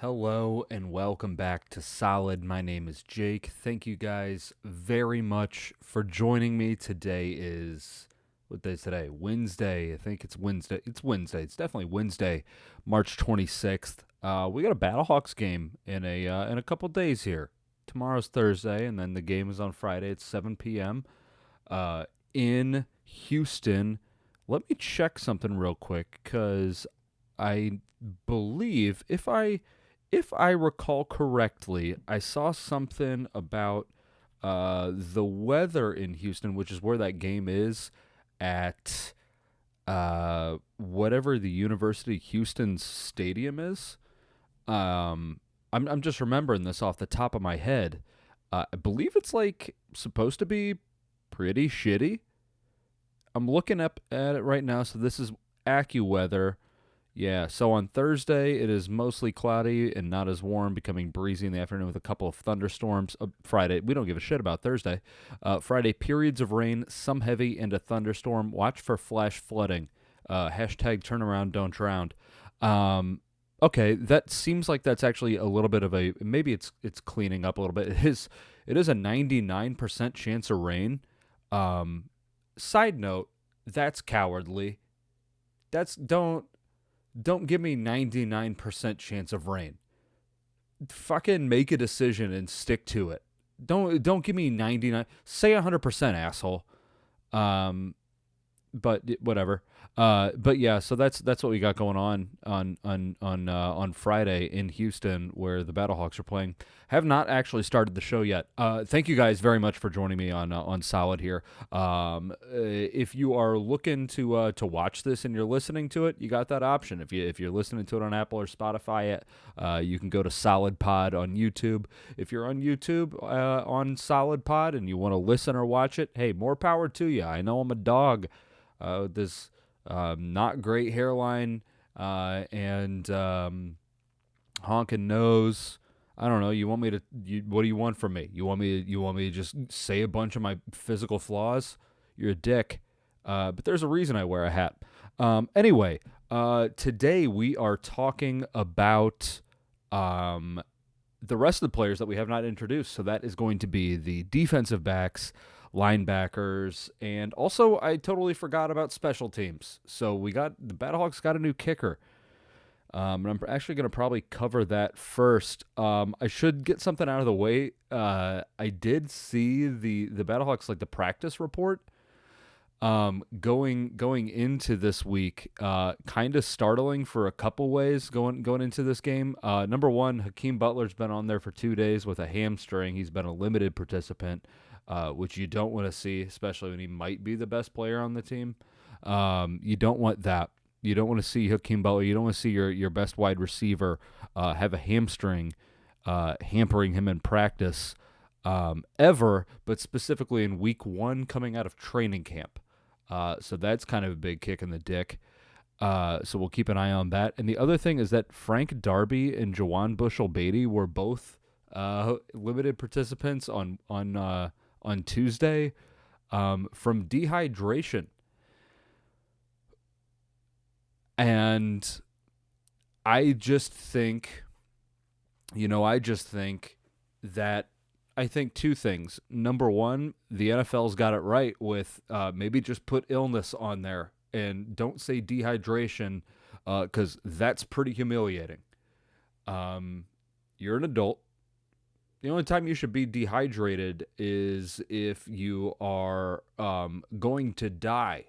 Hello and welcome back to Solid. My name is Jake. Thank you guys very much for joining me. Today is what day is today? Wednesday. I think it's Wednesday. It's Wednesday. It's definitely Wednesday, March 26th. We got a Battlehawks game in a couple days here. Tomorrow's Thursday, and then the game is on Friday at 7 p.m. In Houston. Let me check something real quick because I believe if I recall correctly, I saw something about the weather in Houston, which is where that game is, at whatever the University of Houston Stadium is. I'm just remembering this off the top of my head. I believe it's like supposed to be pretty shitty. I'm looking up at it right now. So this is AccuWeather. Yeah, so on Thursday, it is mostly cloudy and not as warm, becoming breezy in the afternoon with a couple of thunderstorms. Friday, we don't give a shit about Thursday. Friday, periods of rain, some heavy, and a thunderstorm. Watch for flash flooding. Hashtag turnaround, don't drown. Okay, that seems like that's actually a little bit of a, maybe it's cleaning up a little bit. It is a 99% chance of rain. Side note, that's cowardly. Don't give me 99% chance of rain. Fucking make a decision and stick to it. Don't give me 99. Say 100%, asshole. Um but whatever. But yeah, so that's what we got going on Friday in Houston, where the Battlehawks are playing. Have not actually started the show yet. Thank you guys very much for joining me on Solid here. If you are looking to watch this and you're listening to it, you got that option. If you're listening to it on Apple or Spotify, you can go to Solid Pod on YouTube. If you're on YouTube on Solid Pod and you want to listen or watch it, hey, more power to you. I know I'm a dog. This not great hairline and honking nose. I don't know. You want me to? What do you want from me? You want me to just say a bunch of my physical flaws? You're a dick. But there's a reason I wear a hat. Anyway, today we are talking about the rest of the players that we have not introduced. So that is going to be the defensive backs, linebackers, and also I totally forgot about special teams. So the Battlehawks got a new kicker. And I'm actually going to probably cover that first. I should get something out of the way. I did see the Battlehawks, like the practice report, going into this week, kind of startling for a couple ways going into this game. Number one, Hakeem Butler's been on there for 2 days with a hamstring. He's been a limited participant, which you don't want to see, especially when he might be the best player on the team. You don't want that. You don't want to see Hakeem Butler. You don't want to see your best wide receiver have a hamstring hampering him in practice ever, but specifically in week one coming out of training camp. So that's kind of a big kick in the dick. So we'll keep an eye on that. And the other thing is that Frank Darby and Jawan Bushell-Beatty were both limited participants on Tuesday from dehydration. And I just think that I think two things. Number one, the NFL's got it right with maybe just put illness on there and don't say dehydration because that's pretty humiliating. You're an adult. The only time you should be dehydrated is if you are going to die,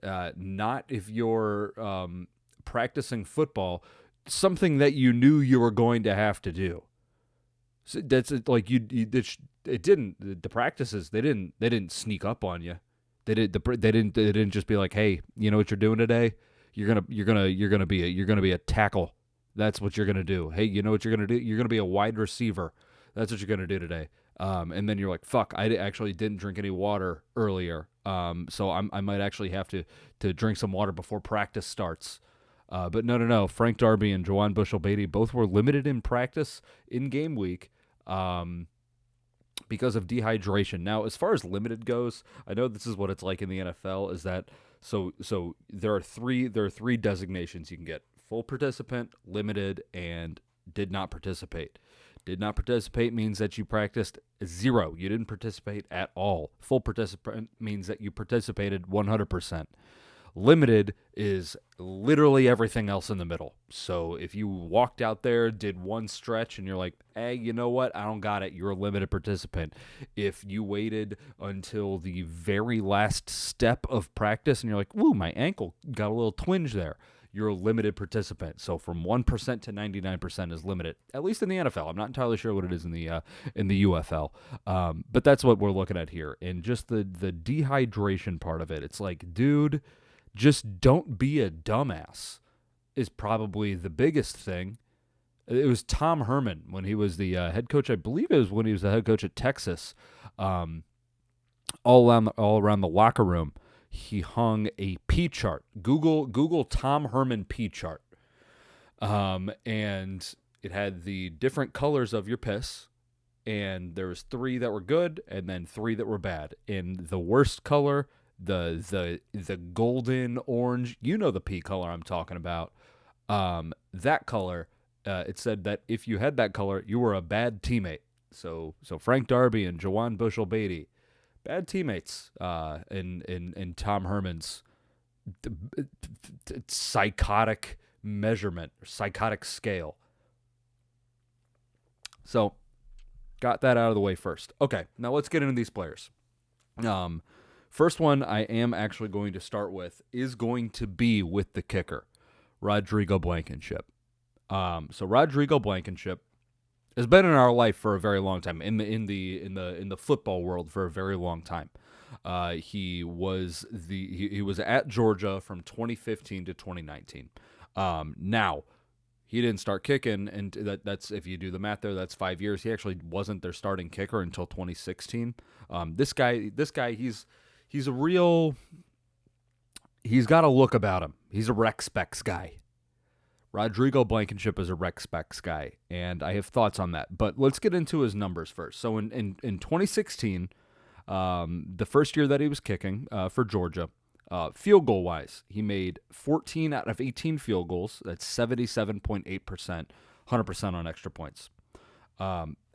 not if you're practicing football, something that you knew you were going to have to do. So that's like it didn't the practices they didn't sneak up on you. They didn't just be like, hey, you know what you're doing today? You're gonna be a tackle. That's what you're gonna do. Hey, you know what you're gonna do? You're gonna be a wide receiver. That's what you're gonna do today. And then you're like, fuck, I actually didn't drink any water earlier. So I might actually have to drink some water before practice starts. But no. Frank Darby and Jawan Bushell-Beatty both were limited in practice in game week because of dehydration. Now, as far as limited goes, I know this is what it's like in the NFL. Is that so there are three designations you can get: full participant, limited, and Did not participate. Did not participate means that you practiced 0. You didn't participate at all. Full participant means that you participated 100%. Limited is literally everything else in the middle. So if you walked out there, did one stretch, and you're like, hey, you know what? I don't got it. You're a limited participant. If you waited until the very last step of practice and you're like, woo, my ankle got a little twinge there, you're a limited participant. So from 1% to 99% is limited, at least in the NFL. I'm not entirely sure what it is in the UFL, but that's what we're looking at here. And just the dehydration part of it, it's like, dude, just don't be a dumbass is probably the biggest thing. It was Tom Herman when he was the head coach. I believe it was when he was the head coach at Texas. All around the locker room, he hung a P chart. Google Tom Herman P chart, and it had the different colors of your piss. And there was 3 that were good, and then 3 that were bad. In the worst color, the golden orange, you know the pea color I'm talking about. That color, it said that if you had that color, you were a bad teammate. So Frank Darby and Jawan Bushell-Beatty, bad teammates in Tom Herman's psychotic measurement, or psychotic scale. So got that out of the way first. Okay, now let's get into these players. First one I am actually going to start with is going to be with the kicker, Rodrigo Blankenship. So Rodrigo Blankenship has been in our life for a very long time, in the football world for a very long time. He was at Georgia from 2015 to 2019. Now, he didn't start kicking, and that's, if you do the math there, that's 5 years. He actually wasn't their starting kicker until 2016. This guy, he's a real. He's got a look about him. He's a rec specs guy. Rodrigo Blankenship is a rec specs guy, and I have thoughts on that. But let's get into his numbers first. So in 2016, the first year that he was kicking for Georgia, field goal wise, he made 14 out of 18 field goals. That's 77.8%, 100% on extra points.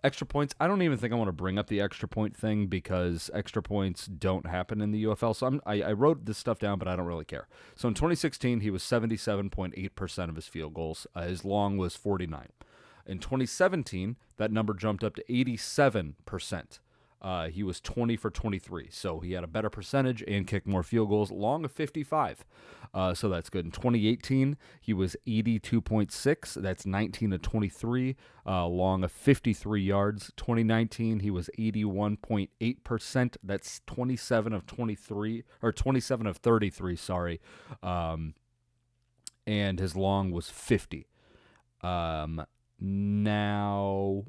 Extra points, I don't even think I want to bring up the extra point thing because extra points don't happen in the UFL. So I wrote this stuff down, but I don't really care. So in 2016, he was 77.8% of his field goals. His long was 49. In 2017, that number jumped up to 87%. He was 20 for 23, so he had a better percentage and kicked more field goals, long of 55. So that's good. In 2018, he was 82.6. That's 19 to 23, long of 53 yards. 2019, he was 81.8%. That's 27 of 23, or 27 of 33, sorry. And his long was 50. Now...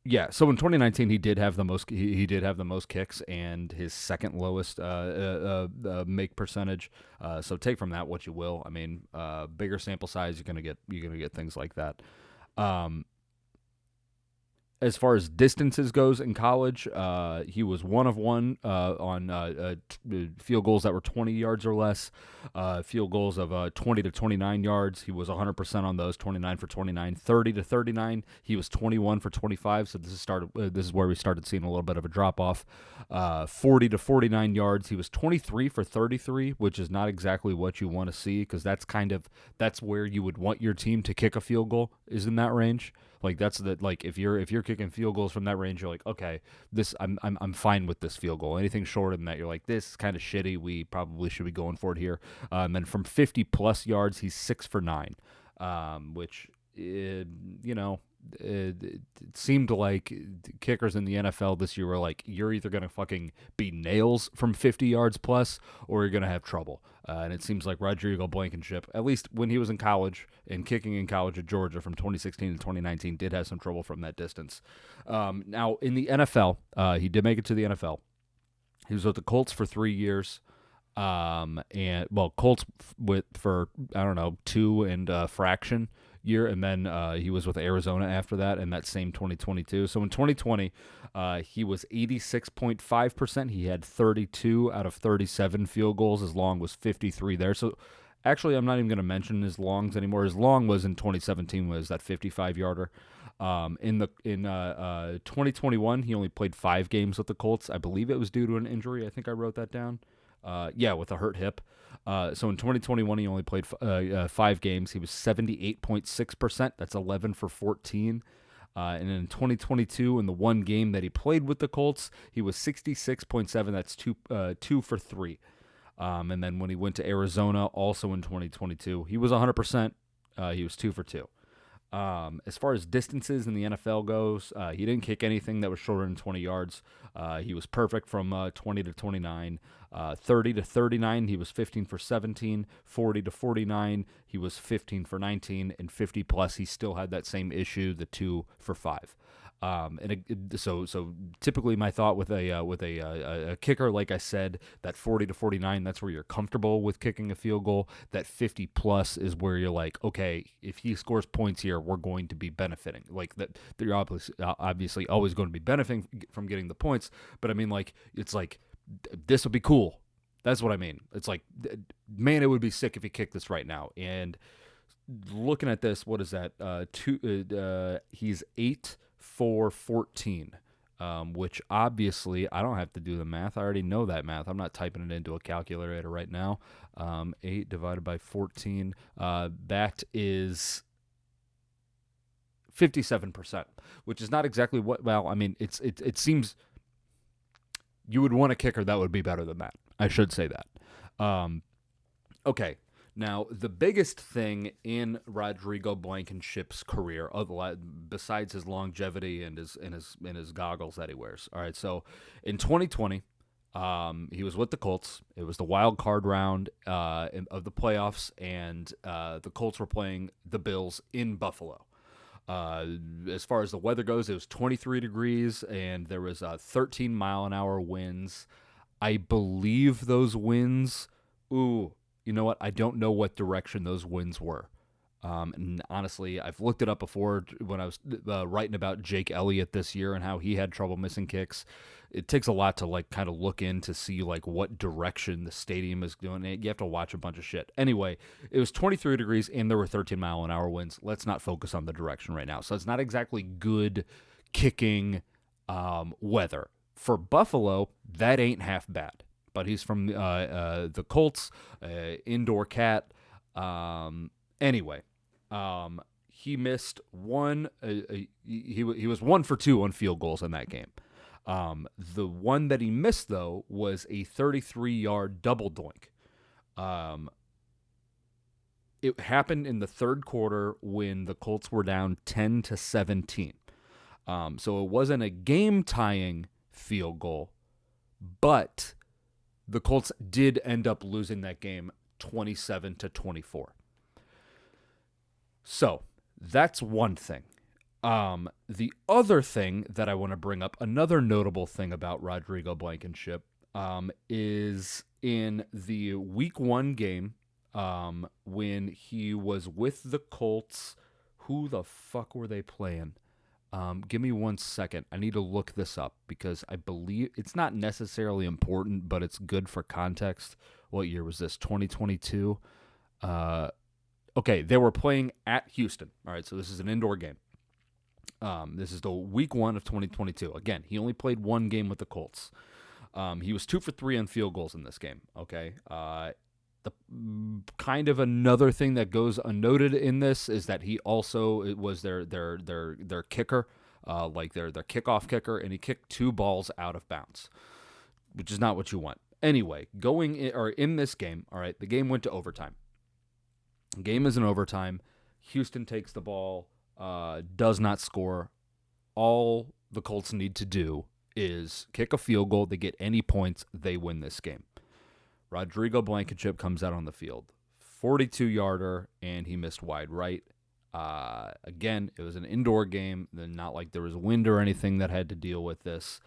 Yeah, so in 2019 he did have the most. He did have the most kicks and his second lowest make percentage. So take from that what you will. I mean, bigger sample size, you're gonna get things like that. As far as distances goes in college, he was 1 of 1 on field goals that were 20 yards or less. Field goals of 20 to 29 yards, he was 100% on those, 29 for 29. 30 to 39, he was 21 for 25. So this is where we started seeing a little bit of a drop off. 40 to 49 yards, he was 23 for 33, which is not exactly what you want to see because that's where you would want your team to kick a field goal, is in that range. Like if you're kicking field goals from that range, you're like, okay, I'm fine with this field goal. Anything shorter than that, you're like, this is kind of shitty. We probably should be going for it here. And then from 50 plus yards, he's 6 for 9, which it seemed like kickers in the NFL this year were like, you're either going to fucking be nails from 50 yards plus or you're going to have trouble. And it seems like Rodrigo Blankenship, at least when he was in college and kicking in college at Georgia from 2016 to 2019, did have some trouble from that distance. Now, in the NFL, he did make it to the NFL. He was with the Colts for 3 years. Colts for, I don't know, 2 and fraction year, and then he was with Arizona after that in that same 2022. So in 2020, he was 86.5%. He had 32 out of 37 field goals. His long was 53 there. So Actually, I'm not even going to mention his longs anymore. His long was in 2017 was that 55 yarder. In 2021, he only played 5 games with the Colts. I believe it was due to an injury. I think I wrote that down. Yeah, with a hurt hip. So in 2021, he only played 5 games. He was 78.6%. That's 11 for 14. And in 2022, in the one game that he played with the Colts, he was 66.7. That's 2 for 3. And then when he went to Arizona, also in 2022, he was 100%. He was 2 for 2. As far as distances in the NFL goes, he didn't kick anything that was shorter than 20 yards. He was perfect from 20 to 29. 30 to 39, he was 15 for 17. 40 to 49, he was 15 for 19. And 50 plus, he still had that same issue, the 2 for 5. So typically my thought with a kicker, like I said, that 40 to 49, that's where you're comfortable with kicking a field goal. That 50 plus is where you're like, okay, if he scores points here, we're going to be benefiting. Like that, you're obviously always going to be benefiting from getting the points. But I mean, like, it's like, this would be cool. That's what I mean. It's like, man, it would be sick if he kicked this right now. And looking at this, what is that? He's 8 for 14, which obviously I don't have to do the math. I already know that math. I'm not typing it into a calculator right now. 8 divided by 14, that is 57%, which is not exactly what, well, I mean, it seems you would want a kicker that would be better than that. I should say that. Okay. Now, the biggest thing in Rodrigo Blankenship's career, besides his longevity and his goggles that he wears. All right, so in 2020, he was with the Colts. It was the wild card round of the playoffs, and the Colts were playing the Bills in Buffalo. As far as the weather goes, it was 23 degrees, and there was 13-mile-an-hour winds. I believe those winds, you know what? I don't know what direction those winds were. And honestly, I've looked it up before when I was writing about Jake Elliott this year and how he had trouble missing kicks. It takes a lot to like kind of look in to see like what direction the stadium is doing. You have to watch a bunch of shit. Anyway, it was 23 degrees and there were 13-mile-an-hour winds. Let's not focus on the direction right now. So it's not exactly good kicking weather. For Buffalo, that ain't half bad. But he's from the Colts, indoor cat. Anyway, he missed one. He was 1 for 2 on field goals in that game. The one that he missed, though, was a 33-yard double doink. It happened in the third quarter when the Colts were down 10-17. So it wasn't a game-tying field goal, but the Colts did end up losing that game 27-24. So that's one thing. The other thing that I want to bring up, another notable thing about Rodrigo Blankenship, is in the week 1 game when he was with the Colts. Who the fuck were they playing? Give me 1 second. I need to look this up because I believe it's not necessarily important, but it's good for context. What year was this? 2022? Okay, they were playing at Houston. All right, so this is an indoor game. This is the week 1 of 2022. Again, he only played 1 game with the Colts. He was 2 for 3 on field goals in this game. Okay. The kind of another thing that goes unnoted in this is that he also was their kicker, like their kickoff kicker, and he kicked 2 balls out of bounds, which is not what you want. Anyway, in this game, all right, the game went to overtime. The game is in overtime. Houston takes the ball, does not score. All the Colts need to do is kick a field goal. They get any points, they win this game. Rodrigo Blankenship comes out on the field. 42-yarder, and he missed wide right. Again, it was an indoor game. Not like there was wind or anything that had to deal with this.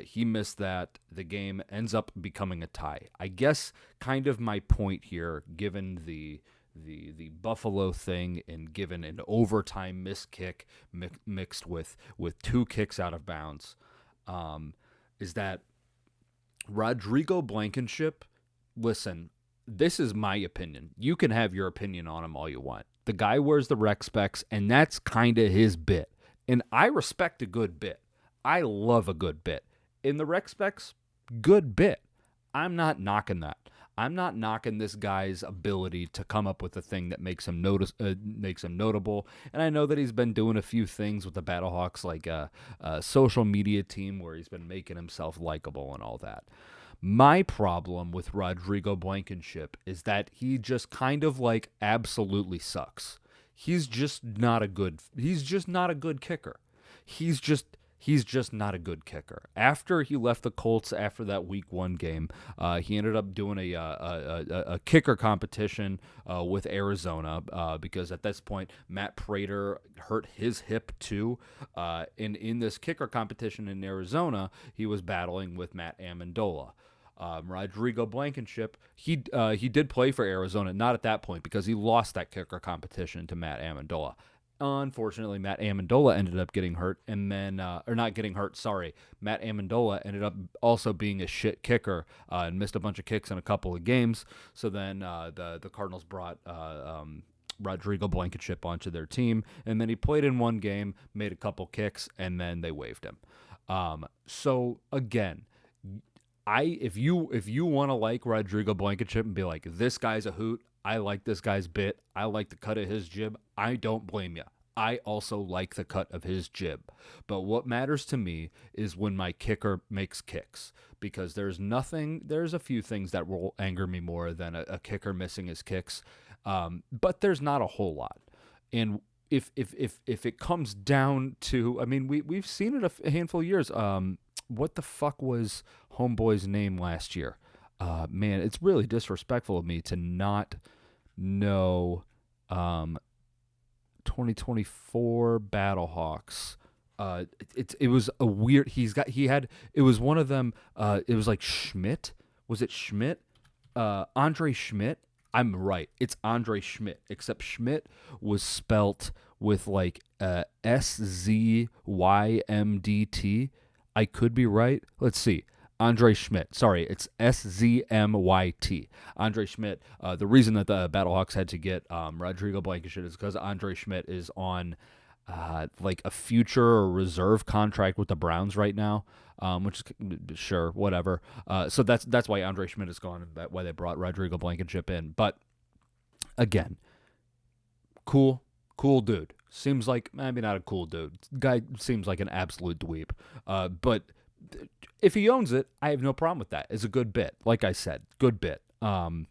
He missed that. The game ends up becoming a tie. I guess kind of my point here, given the Buffalo thing and given an overtime missed kick mixed with 2 kicks out of bounds, is that Rodrigo Blankenship, listen, this is my opinion. You can have your opinion on him all you want. The guy wears the rec specs, and that's kind of his bit. And I respect a good bit. I love a good bit. In the rec specs, good bit. I'm not knocking that. I'm not knocking this guy's ability to come up with a thing that makes him makes him notable. And I know that he's been doing a few things with the Battlehawks, like a social media team where he's been making himself likable and all that. My problem with Rodrigo Blankenship is that he just kind of like absolutely sucks. He's just not a good kicker. He's just not a good kicker. After he left the Colts after that Week 1 game, he ended up doing a kicker competition with Arizona because at this point Matt Prater hurt his hip too. In this kicker competition in Arizona, he was battling with Matt Amendola. Rodrigo Blankenship, he did play for Arizona, not at that point because he lost that kicker competition to Matt Amendola. Unfortunately, Matt Amendola ended up getting hurt, and then, or not getting hurt, sorry. Matt Amendola ended up also being a shit kicker and missed a bunch of kicks in a couple of games. So then the Cardinals brought Rodrigo Blankenship onto their team, and then he played in one game, made a couple kicks, and then they waived him. So again, if you want to like Rodrigo Blankenship and be like, this guy's a hoot, I like this guy's bit, I like the cut of his jib, I don't blame you. I also like the cut of his jib. But what matters to me is when my kicker makes kicks, because there's a few things that will anger me more than a kicker missing his kicks. But there's not a whole lot. And if it comes down to, I mean, we've seen it a handful of years. What the fuck was Homeboy's name last year? Man, it's really disrespectful of me to not know 2024 Battlehawks. It was a weird. It was one of them. It was like Schmidt. Was it Schmidt? Andre Schmidt. I'm right. It's Andre Schmidt. Except Schmidt was spelt with like SZYMDT. I could be right. Let's see. Andre Schmidt. Sorry, it's SZMYT. Andre Schmidt. The reason that the Battlehawks had to get Rodrigo Blankenship is because Andre Schmidt is on like a future or reserve contract with the Browns right now, which is sure, whatever. So that's why Andre Schmidt is gone, and why they brought Rodrigo Blankenship in. But again, cool dude. Seems like, maybe not a cool dude. Guy seems like an absolute dweeb. But if he owns it, I have no problem with that. It's a good bit. Like I said, good bit. I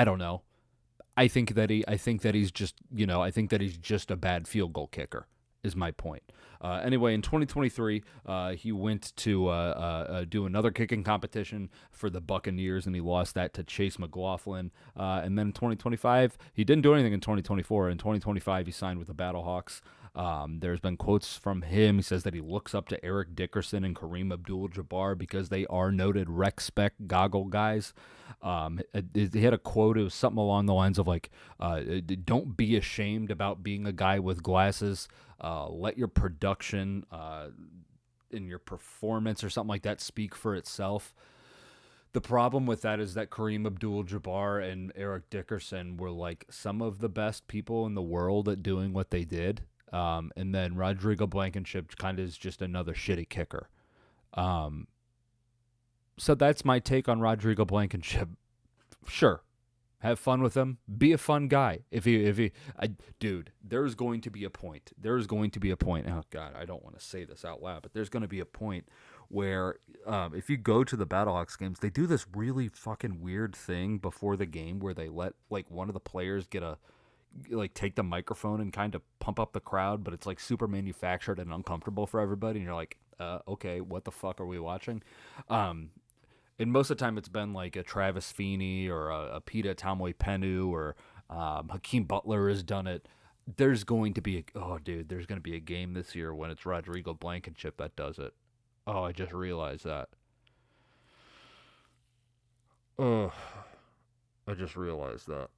don't know. I think that he's just a bad field goal kicker, is my point. Anyway, in 2023, he went to do another kicking competition for the Buccaneers, and he lost that to Chase McLaughlin. And then in 2025, he didn't do anything in 2024. In 2025, he signed with the Battlehawks. There's been quotes from him. He says that he looks up to Eric Dickerson and Kareem Abdul-Jabbar because they are noted rec spec goggle guys. He had a quote. It was something along the lines of like, don't be ashamed about being a guy with glasses. Let your production and your performance or something like that speak for itself. The problem with that is that Kareem Abdul-Jabbar and Eric Dickerson were like some of the best people in the world at doing what they did. And then Rodrigo Blankenship kind of is just another shitty kicker. So that's my take on Blankenship. Sure, have fun with him. Be a fun guy. Dude, there's going to be a point. Oh God, I don't want to say this out loud, but there's going to be a point where if you go to the Battlehawks games, they do this really fucking weird thing before the game where they let like one of the players take the microphone and kind of pump up the crowd, but it's like super manufactured and uncomfortable for everybody. And you're like, okay, what the fuck are we watching? And most of the time it's been like a Travis Feeney or a Pita Tamoy-Penu or Hakeem Butler has done it. There's going to be a game this year when it's Rodrigo Blankenship that does it. Oh, I just realized that. Oh, I just realized that.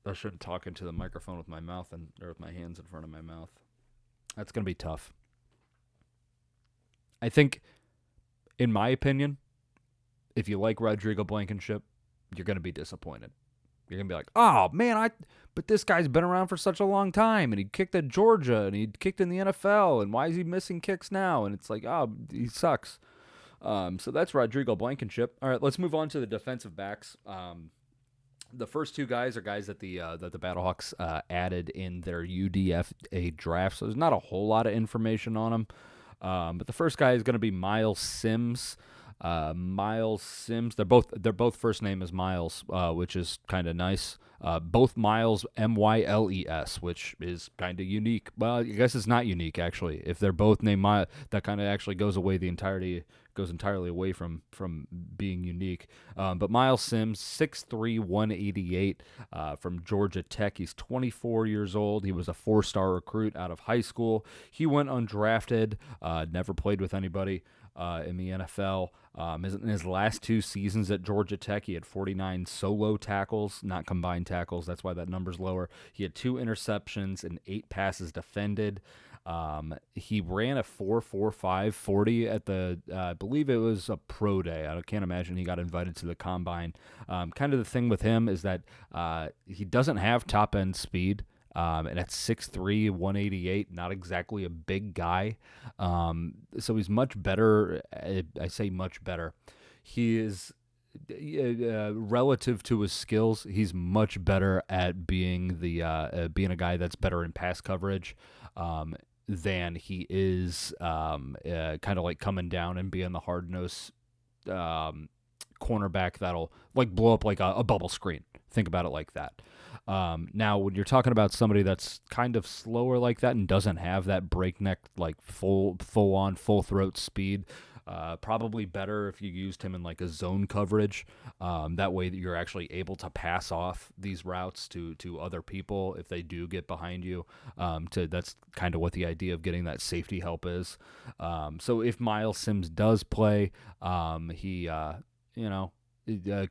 I shouldn't talk into the microphone with my mouth or with my hands in front of my mouth. That's going to be tough. I think, in my opinion, if you like Rodrigo Blankenship, you're going to be disappointed. You're going to be like, oh, man, but this guy's been around for such a long time, and he kicked at Georgia, and he kicked in the NFL, and why is he missing kicks now? And it's like, oh, he sucks. So that's Rodrigo Blankenship. All right, let's move on to the defensive backs. The first two guys are guys that the Battlehawks added in their UDFA draft, so there's not a whole lot of information on them. But the first guy is going to be Myles Sims. Myles Sims. They're both first name is Myles, which is kind of nice. Both Myles, Myles, which is kind of unique. Well, I guess it's not unique actually. If they're both named Myles, that kind of actually goes entirely away from being unique. But Myles Sims, 6'3", 188, from Georgia Tech. He's 24 years old. He was a 4-star recruit out of high school. He went undrafted, never played with anybody in the NFL. In his last 2 seasons at Georgia Tech, he had 49 solo tackles, not combined tackles. That's why that number's lower. He had 2 interceptions and 8 passes defended. He ran a 4.45 40 at the, I believe it was a pro day. I can't imagine he got invited to the combine. Kind of the thing with him is that he doesn't have top end speed. And at 6'3", 188, not exactly a big guy. So he's much better. I say much better. He is, relative to his skills, he's much better at being being a guy that's better in pass coverage than he is kind of like coming down and being the hard-nosed cornerback that'll like blow up like a bubble screen. Think about it like that. Now, when you're talking about somebody that's kind of slower like that and doesn't have that breakneck, like full-on, full-throat speed, probably better if you used him in like a zone coverage. That way that you're actually able to pass off these routes to other people if they do get behind you. That's kind of what the idea of getting that safety help is. So if Myles Sims does play, he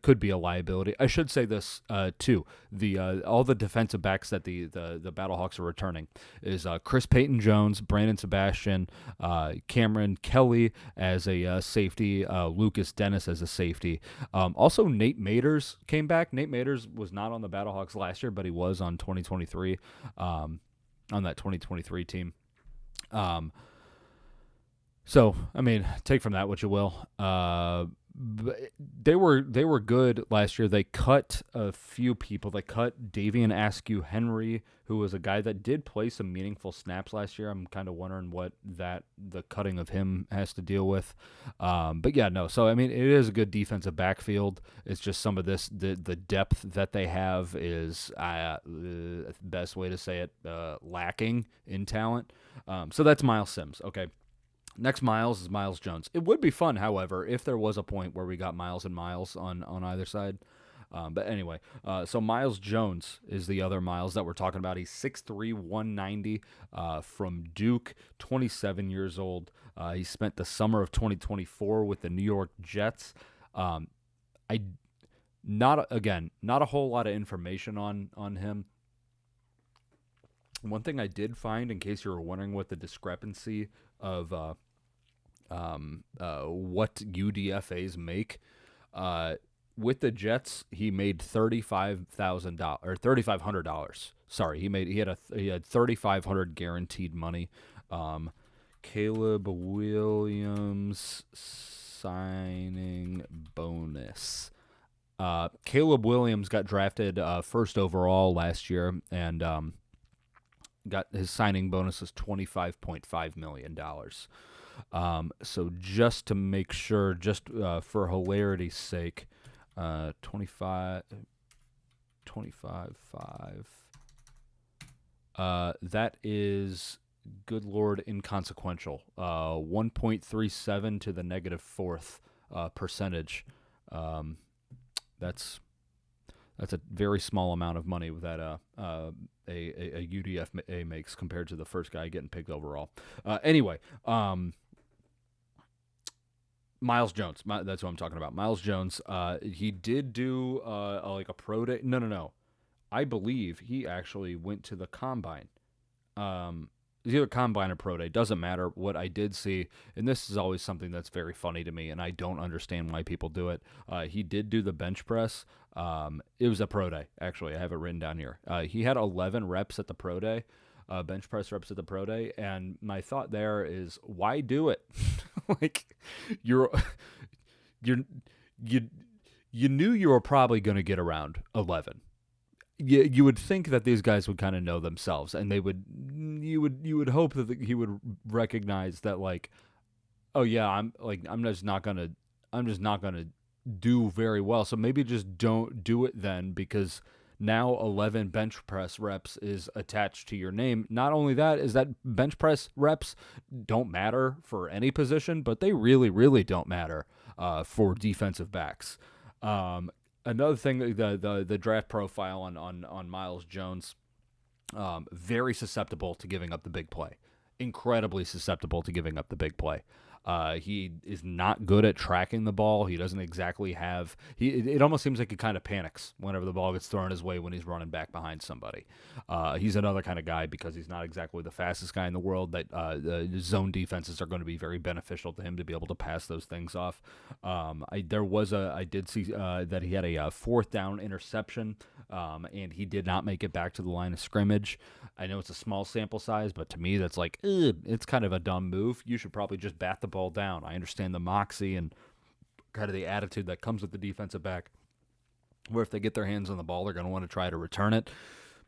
could be a liability. I should say this too. All the defensive backs that the Battlehawks are returning is Chris Payton-Jones, Brandon Sebastian, Cameron Kelly as a safety, Lucas Dennis as a safety. Also, Nate Maters came back. Nate Maters was not on the Battlehawks last year, but he was on 2023 on that 2023 team. So, I mean, take from that what you will. They were good last year. They cut a few people. They cut Davian Askew Henry, who was a guy that did play some meaningful snaps last year. I'm kind of wondering what the cutting of him has to deal with. But yeah, no. So I mean, it is a good defensive backfield. It's just some of the depth that they have is best way to say it, lacking in talent. So that's Myles Sims. Okay. Next Myles is Myles Jones. It would be fun, however, if there was a point where we got Myles and Myles on either side. But anyway, so Myles Jones is the other Myles that we're talking about. He's 6'3", 190 from Duke, 27 years old. He spent the summer of 2024 with the New York Jets. Not a whole lot of information on him. One thing I did find, in case you were wondering what the discrepancy of what UDFAs make, with the Jets, he made $35,000 or $3,500. Sorry, he had $3,500 guaranteed money. Caleb Williams signing bonus. Caleb Williams got drafted first overall last year, and got his signing bonus is $25.5 million. So just to make sure, just for hilarity's sake, 25.5. That is, good Lord, inconsequential. 1.37 to the negative fourth percentage. That's a very small amount of money that a UDFA makes compared to the first guy getting picked overall. Anyway, Myles Jones. That's what I'm talking about. Myles Jones. He did do like a pro day. No. I believe he actually went to the combine. It's either combine or pro day. Doesn't matter. What I did see, and this is always something that's very funny to me, and I don't understand why people do it. He did do the bench press. It was a pro day, actually. I have it written down here. He had 11 reps at the pro day, bench press reps at the pro day, and my thought there is, why do it? Like, you're you're you you knew you were probably going to get around 11. You would think that these guys would kind of know themselves, and you would hope that he would recognize that, like, oh yeah, I'm just not gonna do very well, so maybe just don't do it then, because now 11 bench press reps is attached to your name. Not only that, is that bench press reps don't matter for any position, but they really don't matter for defensive backs. Another thing, the draft profile on Myles Jones, very susceptible to giving up the big play, incredibly susceptible to giving up the big play. He is not good at tracking the ball. He doesn't exactly have. It almost seems like he kind of panics whenever the ball gets thrown his way when he's running back behind somebody. He's another kind of guy, because he's not exactly the fastest guy in the world, that the zone defenses are going to be very beneficial to him to be able to pass those things off. I did see that he had a fourth down interception, and he did not make it back to the line of scrimmage. I know it's a small sample size, but to me that's like, it's kind of a dumb move. You should probably just bat the ball down. I understand the moxie and kind of the attitude that comes with the defensive back, where if they get their hands on the ball, they're going to want to try to return it.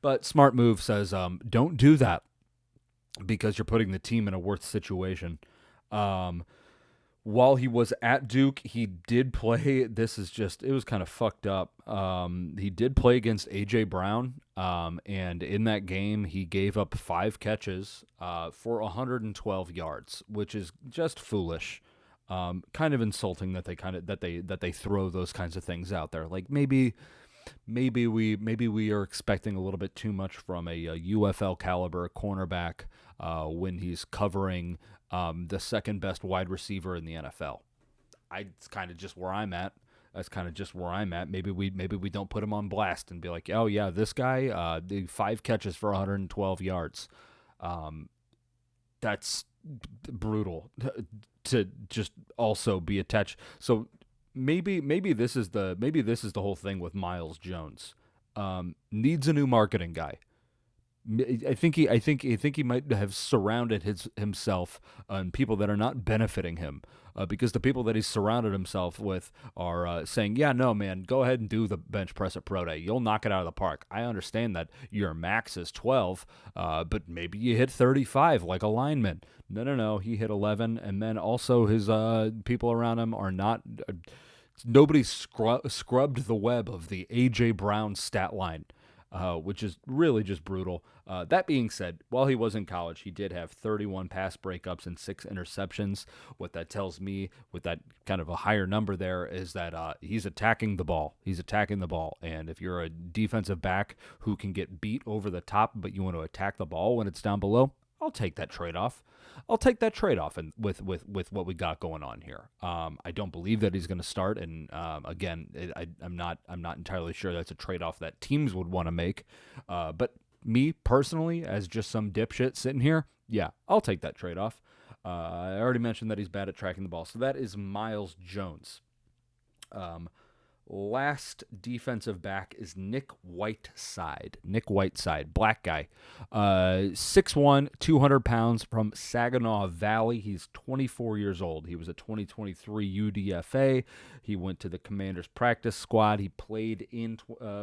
But smart move says, don't do that, because you're putting the team in a worse situation. While he was at Duke, he did play. It was kind of fucked up. He did play against A.J. Brown, and in that game, he gave up 5 catches for 112 yards, which is just foolish. Kind of insulting that they throw those kinds of things out there. Like, maybe we are expecting a little bit too much from a UFL caliber cornerback when he's covering the second best wide receiver in the NFL. It's kind of just where I'm at. That's kind of just where I'm at. Maybe we don't put him on blast and be like, oh yeah, this guy, 5 catches for 112 yards. That's brutal to just also be attached. So maybe this is the whole thing with Myles Jones. Needs a new marketing guy. I think he might have surrounded himself on people that are not benefiting him, because the people that he's surrounded himself with are saying, yeah, no, man, go ahead and do the bench press at pro day. You'll knock it out of the park. I understand that your max is 12, but maybe you hit 35 like a lineman. No, he hit 11, and then also his people around him are not. Nobody scrubbed the web of the A.J. Brown stat line. Which is really just brutal. That being said, while he was in college, he did have 31 pass breakups and 6 interceptions. What that tells me, with that kind of a higher number there, is that he's attacking the ball. And if you're a defensive back who can get beat over the top, but you want to attack the ball when it's down below, I'll take that trade-off. And with what we got going on here. I don't believe that he's going to start, and again, I'm not entirely sure that's a trade-off that teams would want to make. But me personally, as just some dipshit sitting here, yeah, I'll take that trade-off. I already mentioned that he's bad at tracking the ball, so that is Myles Jones. Last defensive back is Nick Whiteside. Black guy. 6'1", 200 pounds, from Saginaw Valley. He's 24 years old. He was a 2023 UDFA. He went to the Commanders practice squad. He played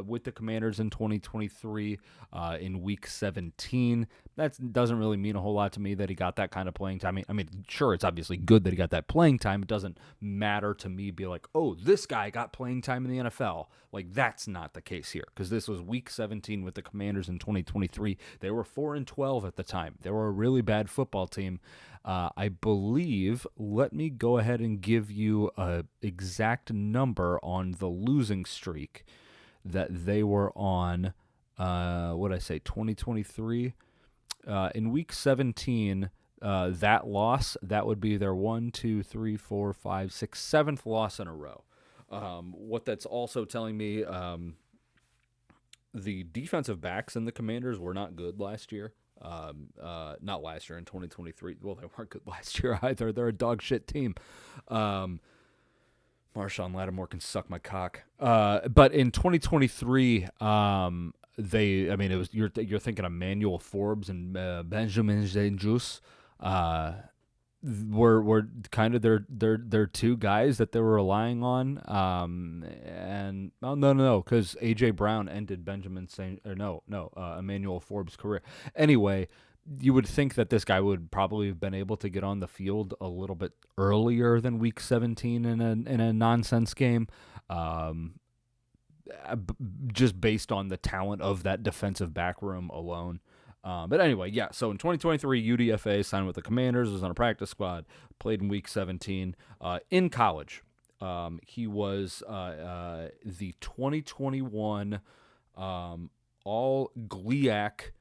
with the Commanders in 2023 in Week 17. That doesn't really mean a whole lot to me that he got that kind of playing time. I mean, sure, it's obviously good that he got that playing time. It doesn't matter to me be like, oh, this guy got playing time in the NFL. Like, that's not the case here, because this was Week 17 with the Commanders in 2023. They were 4-12 at the time. They were a really bad football team. I believe, let me go ahead and give you an exact number on the losing streak that they were on. What did I say, 2023? In Week 17, that loss, that would be their 7th loss in a row. What that's also telling me, the defensive backs in the Commanders were not good last year. Not last year, in 2023. Well, they weren't good last year either. They're a dog shit team. Marshawn Lattimore can suck my cock. But in 2023, it was you're thinking of Manuel Forbes and Benjamin St-Juste. Were kind of their two guys that they were relying on. And no, because AJ Brown ended Emmanuel Forbes' career. Anyway, you would think that this guy would probably have been able to get on the field a little bit earlier than week 17 in a nonsense game. Just based on the talent of that defensive back room alone. But anyway, yeah, so in 2023, UDFA signed with the Commanders, was on a practice squad, played in week 17. In college, he was the 2021 all GLIAC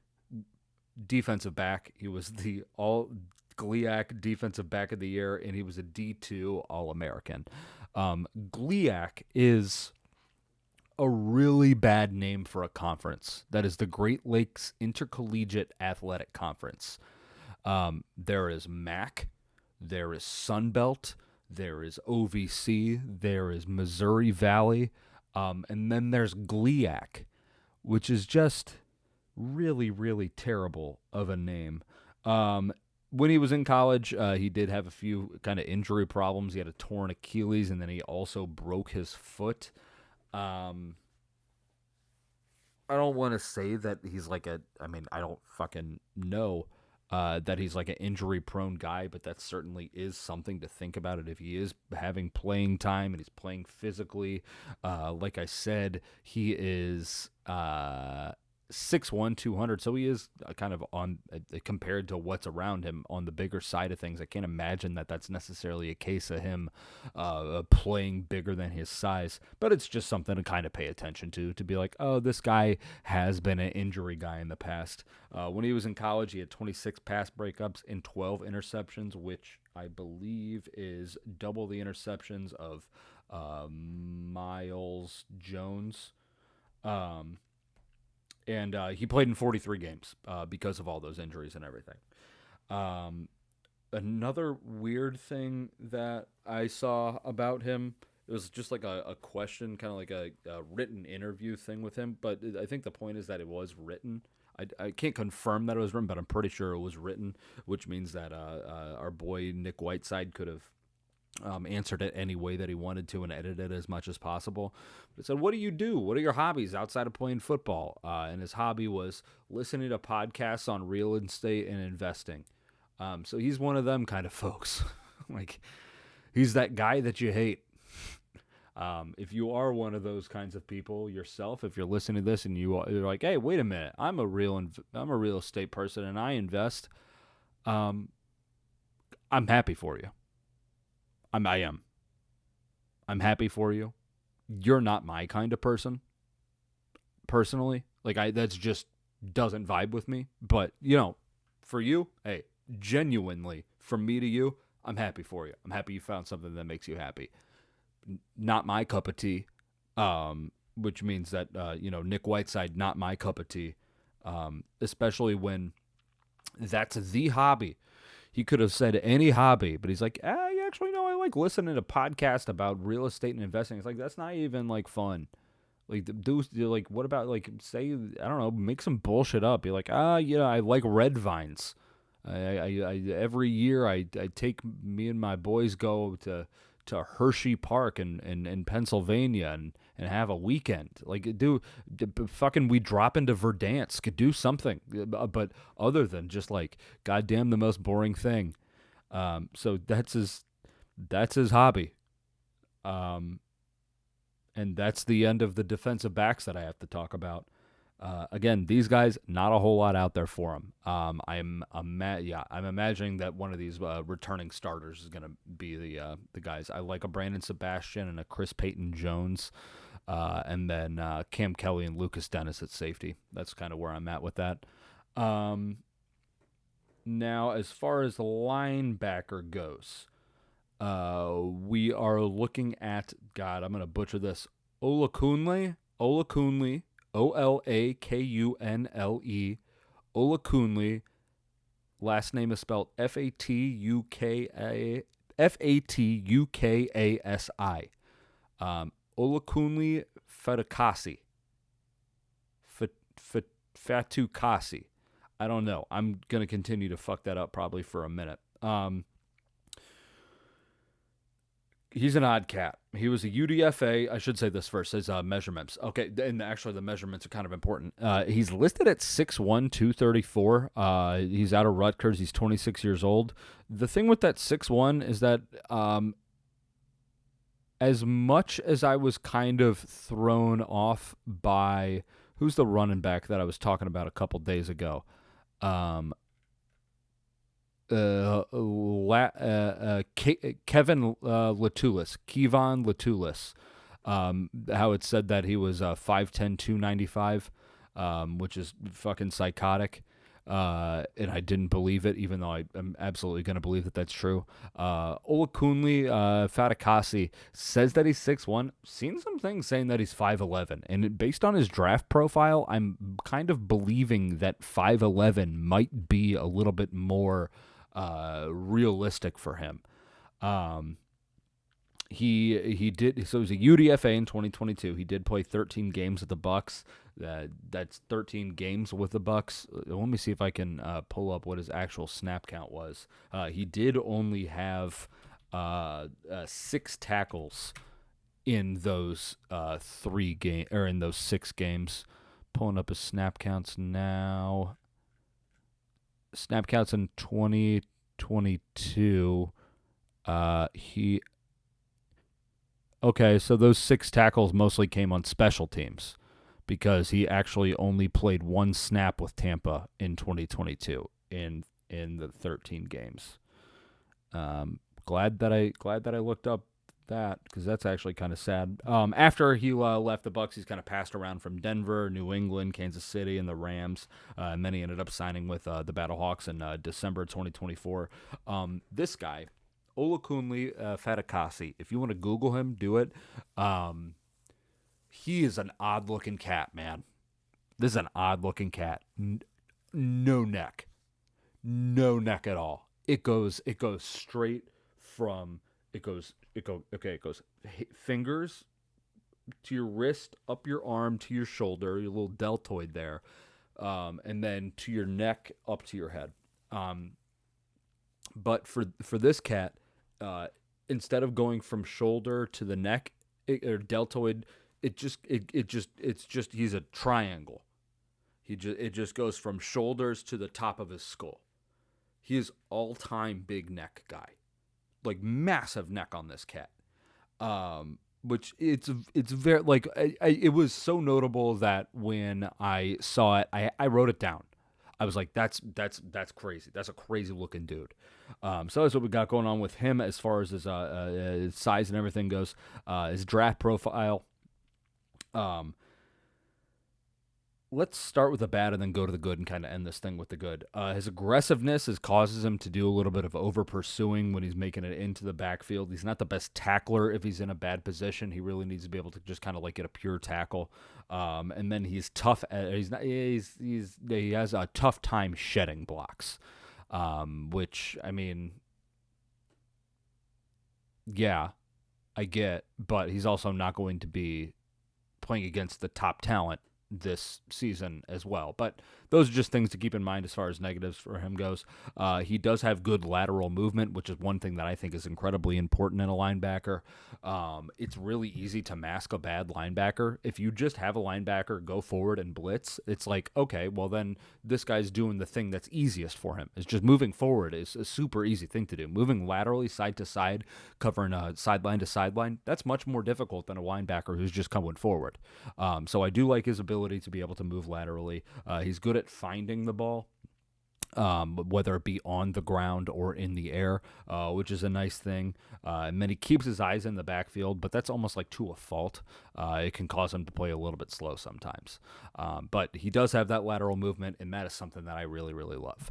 defensive back. He was the all GLIAC defensive back of the year, and he was a D2 All-American. GLIAC is a really bad name for a conference. That is the Great Lakes Intercollegiate Athletic Conference. There is MAC, there is Sunbelt, there is OVC, there is Missouri Valley, and then there's GLIAC, which is just really, really terrible of a name. When he was in college, he did have a few kind of injury problems. He had a torn Achilles, and then he also broke his foot. I don't want to say that he's I don't fucking know that he's like an injury-prone guy, but that certainly is something to think about it if he is having playing time and he's playing physically. Like I said, he is 6'1", 200, so he is kind of on, compared to what's around him, on the bigger side of things. I can't imagine that that's necessarily a case of him playing bigger than his size, but it's just something to kind of pay attention to be like, oh, this guy has been an injury guy in the past. When he was in college, he had 26 pass breakups and 12 interceptions, which I believe is double the interceptions of Myles Jones. And he played in 43 games because of all those injuries and everything. Another weird thing that I saw about him, it was just like a question, kind of like a written interview thing with him. But I think the point is that it was written. I can't confirm that it was written, but I'm pretty sure it was written, which means that our boy Nick Whiteside could have answered it any way that he wanted to and edited it as much as possible. But it said, what do you do? What are your hobbies outside of playing football? And his hobby was listening to podcasts on real estate and investing. So he's one of them kind of folks. Like, he's that guy that you hate. If you are one of those kinds of people yourself, if you're listening to this and you're like, hey, wait a minute, I'm a real estate person and I invest, I'm happy for you. I am. I'm happy for you. You're not my kind of person, personally. That's just doesn't vibe with me. But, for you, hey, genuinely, from me to you, I'm happy for you. I'm happy you found something that makes you happy. Not my cup of tea, which means that, Nick Whiteside, not my cup of tea, especially when that's the hobby. He could have said any hobby, but he's like, actually, no, I like listening to podcasts about real estate and investing. It's like, that's not even, fun. What about, say, I don't know, make some bullshit up. Be like, I like red vines. I every year I take, me and my boys go to Hershey Park in Pennsylvania and have a weekend. Fucking we drop into Verdansk, do something. But other than just goddamn the most boring thing. So that's his hobby. And that's the end of the defensive backs that I have to talk about. Again, these guys, not a whole lot out there for them. I'm imagining that one of these returning starters is going to be the guys. I like a Brandon Sebastian and a Chris Payton Jones, and then Cam Kelly and Lucas Dennis at safety. That's kind of where I'm at with that. Now, as far as the linebacker goes, we are looking at, God, I'm going to butcher this, Olakunle, Olakunle, Olakunle, Olakunle, last name is spelled Fatukasi. Olakunle Fatukasi. Fatukasi. I don't know. I'm going to continue to fuck that up probably for a minute. He's an odd cat. He was a UDFA. I should say this first. His measurements. Okay, and actually the measurements are kind of important. He's listed at 6'1", 234. He's out of Rutgers. He's 26 years old. The thing with that 6'1" is that as much as I was kind of thrown off by who's the running back that I was talking about a couple days ago, Kevin Kevon Latulis, how it said that he was 5'10", 295, which is fucking psychotic. And I didn't believe it, even though I'm absolutely going to believe that that's true. Olakunle Fatukasi says that he's 6'1". Seen some things saying that he's 5'11". And based on his draft profile, I'm kind of believing that 5'11" might be a little bit more realistic for him. He did, so he was a UDFA in 2022. He did play 13 games with the Bucks. That's 13 games with the Bucks. Let me see if I can pull up what his actual snap count was. He did only have 6 tackles in those 6 games. Pulling up his snap counts now. Snap counts in 2022. Okay, so those 6 tackles mostly came on special teams because he actually only played 1 snap with Tampa in 2022 in the 13 games. Glad that I looked up that because that's actually kind of sad. After he left the Bucks, he's kind of passed around from Denver, New England, Kansas City, and the Rams, and then he ended up signing with the Battlehawks in December 2024. This guy, Olakunle Fatukasi, if you want to Google him, do it. He is an odd-looking cat, man. This is an odd-looking cat. No neck at all. It goes straight from it goes fingers to your wrist, up your arm to your shoulder, your little deltoid there, and then to your neck, up to your head. But for this cat, instead of going from shoulder to the neck or deltoid, it's just he's a triangle. It just goes from shoulders to the top of his skull. He is all-time big neck guy, like massive neck on this cat. Which it's very like it was so notable that when I saw it, I wrote it down. I was like, that's crazy. That's a crazy looking dude. So that's what we got going on with him as far as his size and everything goes. His draft profile. Let's start with the bad and then go to the good and kind of end this thing with the good. His aggressiveness causes him to do a little bit of over pursuing when he's making it into the backfield. He's not the best tackler if he's in a bad position. He really needs to be able to just kind of like get a pure tackle. And then he's tough. He has a tough time shedding blocks, which I mean, yeah, I get, but he's also not going to be playing against the top talent this season as well. But those are just things to keep in mind as far as negatives for him goes. He does have good lateral movement, which is one thing that I think is incredibly important in a linebacker. It's really easy to mask a bad linebacker. If you just have a linebacker go forward and blitz, it's like, okay, well then this guy's doing the thing that's easiest for him. It's just moving forward is a super easy thing to do. Moving laterally side to side, covering sideline to sideline, that's much more difficult than a linebacker who's just coming forward. So I do like his ability to be able to move laterally. He's good at finding the ball, whether it be on the ground or in the air, which is a nice thing. And then he keeps his eyes in the backfield, but that's almost like to a fault. It can cause him to play a little bit slow sometimes. But he does have that lateral movement, and that is something that I really, really love.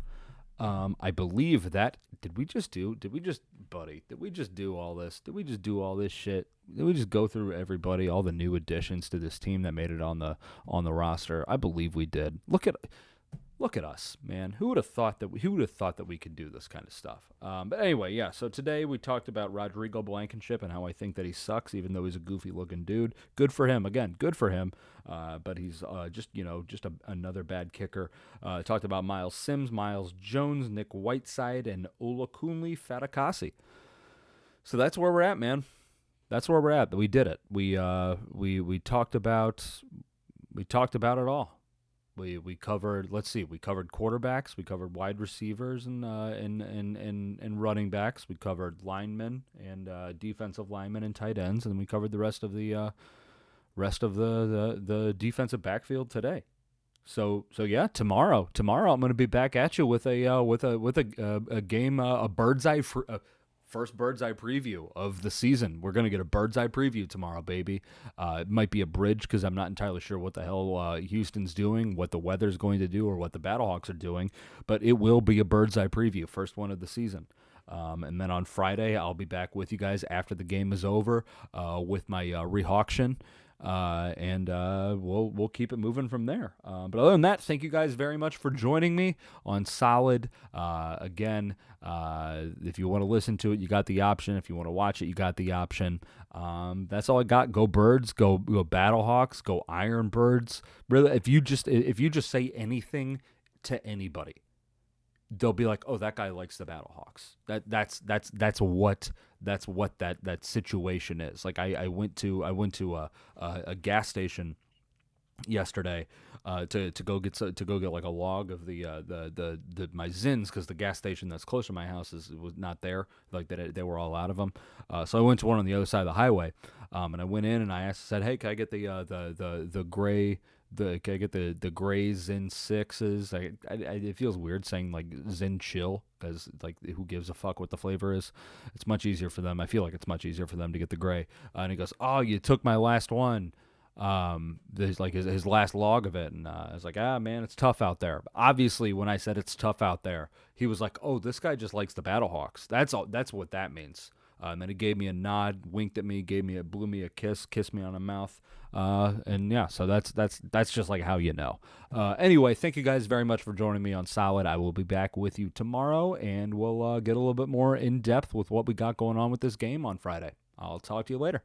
I believe that, did we just do all this? Did we just do all this shit? Did we just go through everybody, all the new additions to this team that made it on the roster? I believe we did. Look at Look at us, man. Who would have thought that we could do this kind of stuff? But anyway, yeah. So today we talked about Rodrigo Blankenship and how I think that he sucks, even though he's a goofy-looking dude. Good for him. Again, good for him. But he's just another bad kicker. Talked about Miles Sims, Miles Jones, Nick Whiteside, and Olakunle Fatukasi. So that's where we're at, man. That's where we're at. We did it. We talked about it all. We covered, let's see, we covered quarterbacks, we covered wide receivers and running backs, we covered linemen and defensive linemen and tight ends, and we covered the rest of the defensive backfield today. So yeah, tomorrow I'm going to be back at you with a game, a bird's eye. First bird's eye preview of the season. We're going to get a bird's eye preview tomorrow, baby. It might be a bridge because I'm not entirely sure what the hell Houston's doing, what the weather's going to do, or what the Battlehawks are doing. But it will be a bird's eye preview, first one of the season. And then on Friday, I'll be back with you guys after the game is over with my rehawction. And we'll keep it moving from there. But other than that, thank you guys very much for joining me on Solid. Again, if you want to listen to it, you got the option. If you want to watch it, you got the option. That's all I got. Go Birds. Go Battlehawks. Go Ironbirds. Really, if you just say anything to anybody, they'll be like, "Oh, that guy likes the Battlehawks." That's what that situation is. Like I went to a gas station yesterday to go get like a log of the my Zins, because the gas station that's close to my house was not there. Like they were all out of them. So I went to one on the other side of the highway, and I went in and I said, "Hey, can I get the gray?" Can I get the gray Zin 6s? It feels weird saying like Zin Chill, because like who gives a fuck what the flavor is? It's much easier for them. I feel like it's much easier for them to get the gray. And he goes, "Oh, you took my last one." There's like his last log of it, and I was like, man, it's tough out there. Obviously, when I said it's tough out there, he was like, "Oh, this guy just likes the Battlehawks." That's all. That's what that means. And then he gave me a nod, winked at me, blew me a kiss, kissed me on the mouth, and yeah. So that's just like how you know. Anyway, thank you guys very much for joining me on Solid. I will be back with you tomorrow, and we'll get a little bit more in depth with what we got going on with this game on Friday. I'll talk to you later.